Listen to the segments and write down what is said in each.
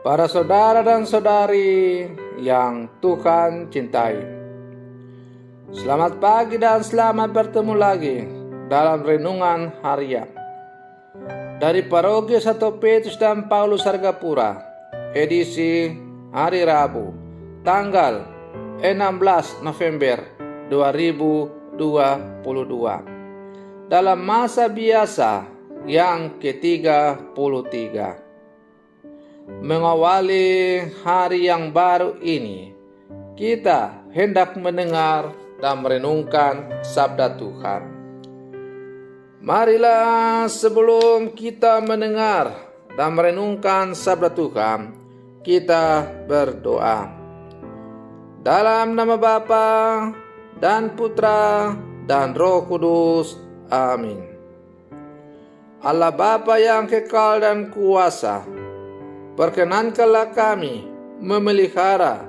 Para saudara dan saudari yang Tuhan cintai, selamat pagi dan selamat bertemu lagi dalam renungan harian dari Paroki 1 Petrus dan Paulus Argapura, edisi hari Rabu, tanggal 16 November 2022, dalam masa biasa yang ke-33. Mengawali hari yang baru ini, kita hendak mendengar dan merenungkan sabda Tuhan. Marilah sebelum kita mendengar dan merenungkan sabda Tuhan, kita berdoa. Dalam nama Bapa dan Putra dan Roh Kudus. Amin. Allah Bapa yang kekal dan kuasa, perkenankanlah kami memelihara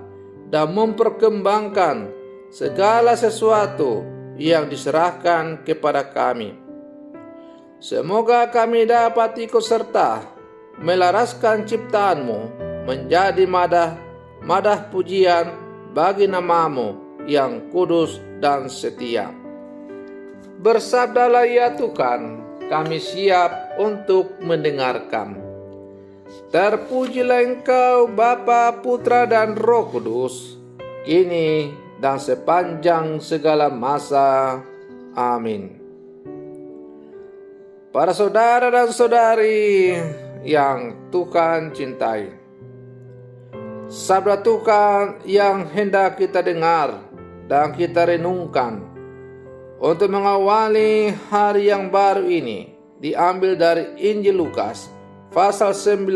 dan memperkembangkan segala sesuatu yang diserahkan kepada kami. Semoga kami dapat ikut serta melaraskan ciptaan-Mu menjadi madah pujian bagi nama-Mu yang kudus dan setia. Bersabdalah ya Tuhan, kami siap untuk mendengarkan. Terpujilah Engkau Bapa, Putra dan Roh Kudus, kini dan sepanjang segala masa. Amin. Para saudara dan saudari yang Tuhan cintai, sabda Tuhan yang hendak kita dengar dan kita renungkan untuk mengawali hari yang baru ini diambil dari Injil Lukas pasal 19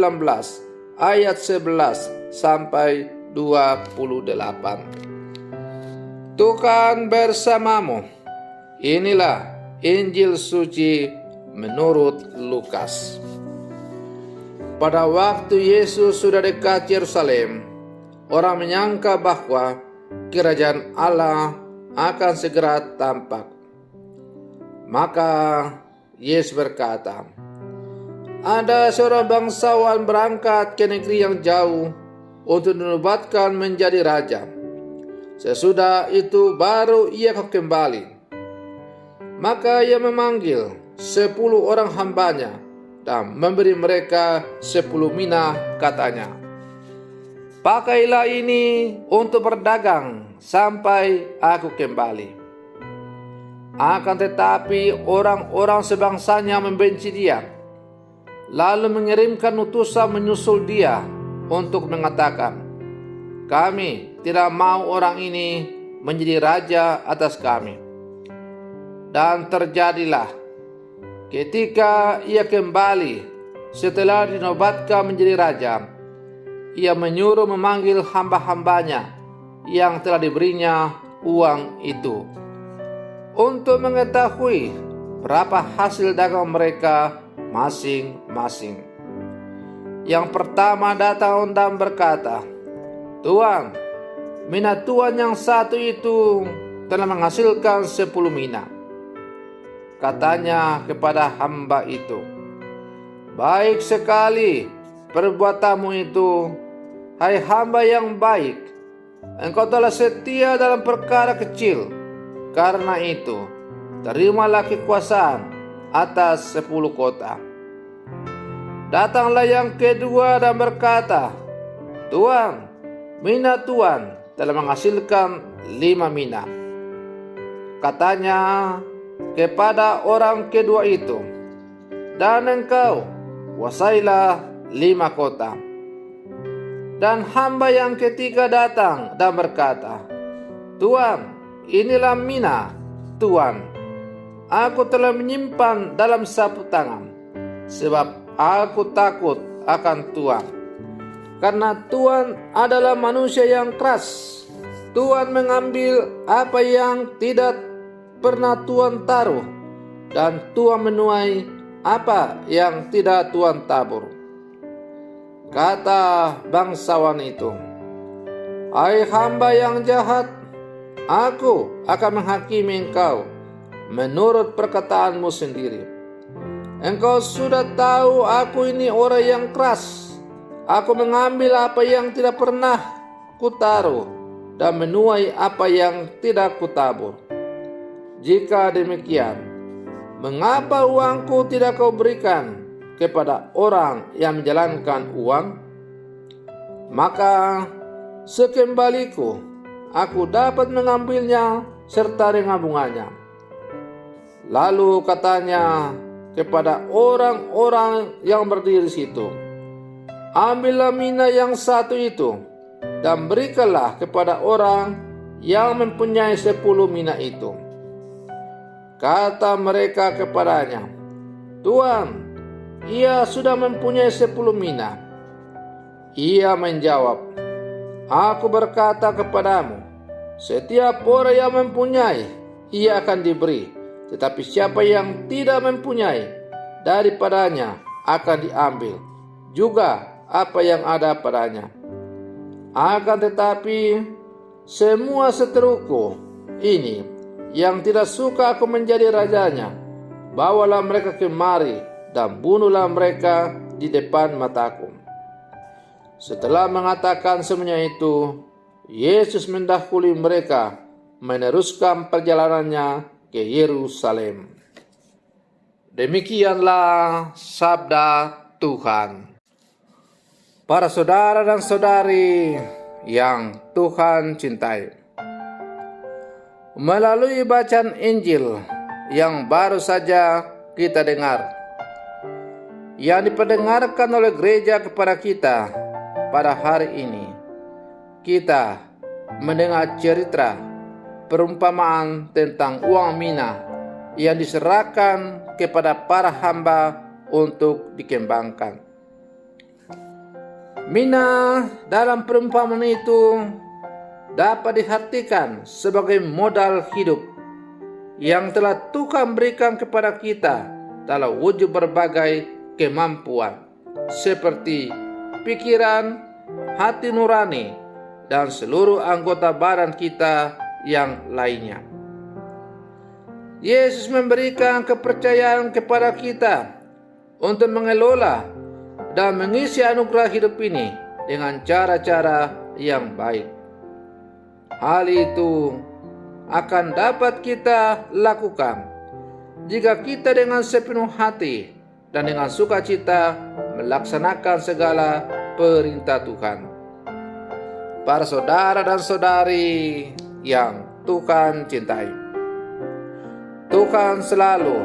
ayat 11 sampai 28. Tuhan bersamamu. Inilah Injil suci menurut Lukas. Pada waktu Yesus sudah dekat Yerusalem, orang menyangka bahwa kerajaan Allah akan segera tampak. Maka Yesus berkata, ada seorang bangsawan berangkat ke negeri yang jauh untuk dinobatkan menjadi raja. Sesudah itu baru ia kembali. Maka ia memanggil 10 orang hambanya dan memberi mereka 10 mina, katanya, pakailah ini untuk berdagang sampai aku kembali. Akan tetapi orang-orang sebangsanya membenci dia, lalu mengirimkan utusan menyusul dia untuk mengatakan, kami tidak mau orang ini menjadi raja atas kami. Dan terjadilah, ketika ia kembali setelah dinobatkan menjadi raja, ia menyuruh memanggil hamba-hambanya yang telah diberinya uang itu, untuk mengetahui berapa hasil dagang mereka masing-masing. Yang pertama datang dan berkata, Tuan, mina Tuan yang satu itu telah menghasilkan 10 mina. Katanya kepada hamba itu, baik sekali perbuatanmu itu, hai hamba yang baik. Engkau telah setia dalam perkara kecil, karena itu terimalah kekuasaan atas 10 kota. Datanglah yang kedua dan berkata, Tuan, mina Tuan telah menghasilkan 5 mina. Katanya kepada orang kedua itu, dan engkau kuasailah 5 kota. Dan hamba yang ketiga datang dan berkata, Tuan, inilah mina Tuan. Aku telah menyimpan dalam sapu tangan, sebab aku takut akan Tuan. Karena Tuan adalah manusia yang keras. Tuan mengambil apa yang tidak pernah Tuan taruh, dan Tuan menuai apa yang tidak Tuan tabur. Kata bangsawan itu, hai hamba yang jahat, aku akan menghakimi engkau menurut perkataanmu sendiri. Engkau sudah tahu aku ini orang yang keras. Aku mengambil apa yang tidak pernah kutaruh dan menuai apa yang tidak kutabur. Jika demikian, mengapa uangku tidak kau berikan kepada orang yang menjalankan uang? Maka sekembaliku, aku dapat mengambilnya serta dengan bunganya. Lalu katanya kepada orang-orang yang berdiri di situ, ambillah mina yang satu itu dan berikanlah kepada orang yang mempunyai 10 mina itu. Kata mereka kepadanya, Tuan, ia sudah mempunyai 10 mina. Ia menjawab, aku berkata kepadamu, setiap orang yang mempunyai, ia akan diberi. Tetapi siapa yang tidak mempunyai, daripadanya akan diambil juga apa yang ada padanya. Akan tetapi semua seteruku ini yang tidak suka aku menjadi rajanya, bawalah mereka kemari dan bunuhlah mereka di depan mataku. Setelah mengatakan semuanya itu, Yesus mendahului mereka meneruskan perjalanannya ke Yerusalem. Demikianlah sabda Tuhan. Para saudara dan saudari yang Tuhan cintai, melalui bacaan Injil yang baru saja kita dengar, yang diperdengarkan oleh gereja kepada kita pada hari ini, kita mendengar cerita perumpamaan tentang uang mina yang diserahkan kepada para hamba untuk dikembangkan. Mina dalam perumpamaan itu dapat diartikan sebagai modal hidup yang telah Tuhan berikan kepada kita dalam wujud berbagai kemampuan seperti pikiran, hati nurani, dan seluruh anggota badan kita yang lainnya. Yesus memberikan kepercayaan kepada kita untuk mengelola dan mengisi anugerah hidup ini dengan cara-cara yang baik. Hal itu akan dapat kita lakukan jika kita dengan sepenuh hati dan dengan sukacita melaksanakan segala perintah Tuhan. Para saudara dan saudari yang Tuhan cintai, Tuhan selalu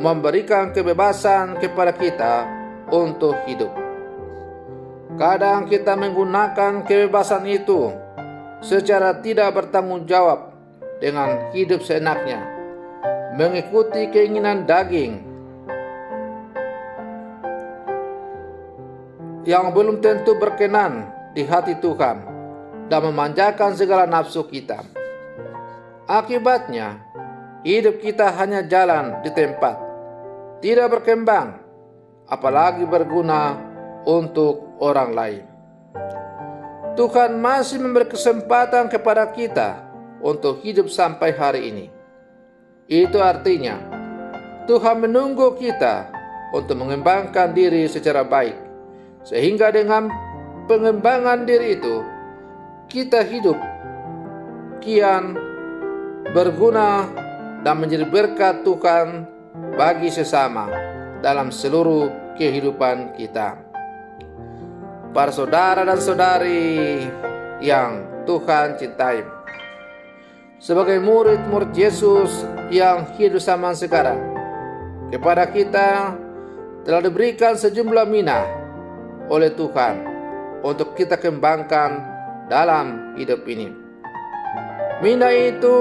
memberikan kebebasan kepada kita untuk hidup. Kadang kita menggunakan kebebasan itu secara tidak bertanggung jawab dengan hidup seenaknya, mengikuti keinginan daging yang belum tentu berkenan di hati Tuhan dan memanjakan segala nafsu kita. Akibatnya, hidup kita hanya jalan di tempat, tidak berkembang, apalagi berguna untuk orang lain. Tuhan masih memberi kesempatan kepada kita untuk hidup sampai hari ini. Itu artinya Tuhan menunggu kita untuk mengembangkan diri secara baik, sehingga dengan pengembangan diri itu kita hidup kian berguna dan menjadi berkat Tuhan bagi sesama dalam seluruh kehidupan kita. Para saudara dan saudari yang Tuhan cintai, sebagai murid-murid Yesus yang hidup zaman sekarang, kepada kita telah diberikan sejumlah mina oleh Tuhan untuk kita kembangkan dalam hidup ini. Mina itu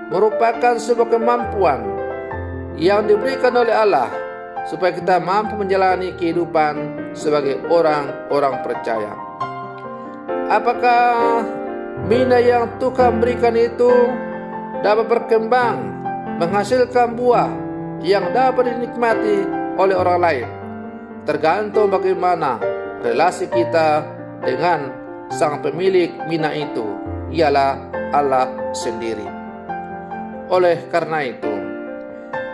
merupakan sebuah kemampuan yang diberikan oleh Allah supaya kita mampu menjalani kehidupan sebagai orang-orang percaya. Apakah mina yang Tuhan berikan itu dapat berkembang, menghasilkan buah yang dapat dinikmati oleh orang lain? Tergantung bagaimana relasi kita dengan sang pemilik mina itu, ialah Allah sendiri. Oleh karena itu,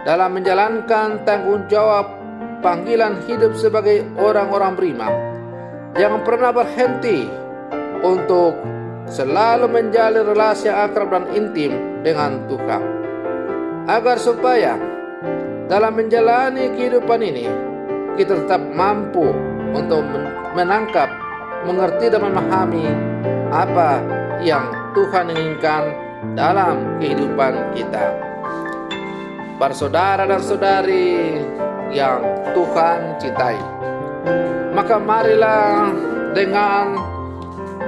dalam menjalankan tanggung jawab panggilan hidup sebagai orang-orang beriman, Jangan pernah berhenti untuk selalu menjalin relasi yang akrab dan intim dengan Tuhan, agar supaya dalam menjalani kehidupan ini kita tetap mampu untuk menangkap, mengerti dan memahami apa yang Tuhan inginkan dalam kehidupan kita. Para saudara dan saudari yang Tuhan cintai, maka marilah dengan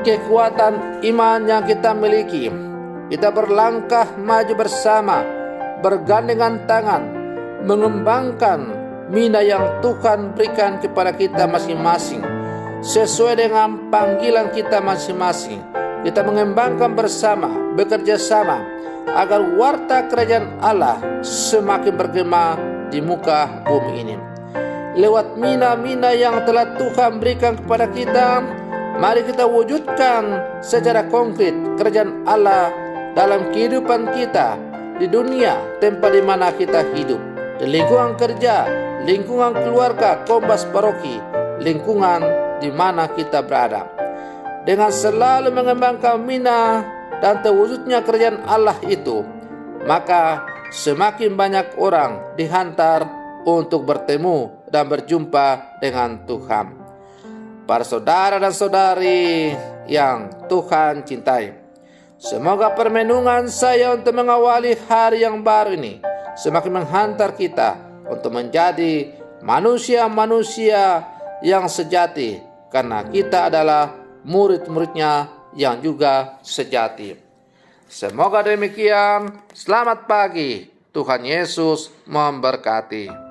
kekuatan iman yang kita miliki, kita berlangkah maju bersama, bergandengan tangan, mengembangkan mina yang Tuhan berikan kepada kita masing-masing sesuai dengan panggilan kita masing-masing. Kita mengembangkan bersama, bekerja sama, agar warta kerajaan Allah semakin bergema di muka bumi ini. Lewat mina-mina yang telah Tuhan berikan kepada kita, mari kita wujudkan secara konkret kerajaan Allah dalam kehidupan kita di dunia tempat di mana kita hidup, di lingkungan kerja, lingkungan keluarga, Kombas Paroki, lingkungan di mana kita berada. Dengan selalu mengembangkan mina dan terwujudnya kerajaan Allah itu, maka semakin banyak orang dihantar untuk bertemu dan berjumpa dengan Tuhan. Para saudara dan saudari yang Tuhan cintai, semoga permenungan saya untuk mengawali hari yang baru ini semakin menghantar kita untuk menjadi manusia-manusia yang sejati, karena kita adalah murid-muridnya yang juga sejati. Semoga demikian. Selamat pagi. Tuhan Yesus memberkati.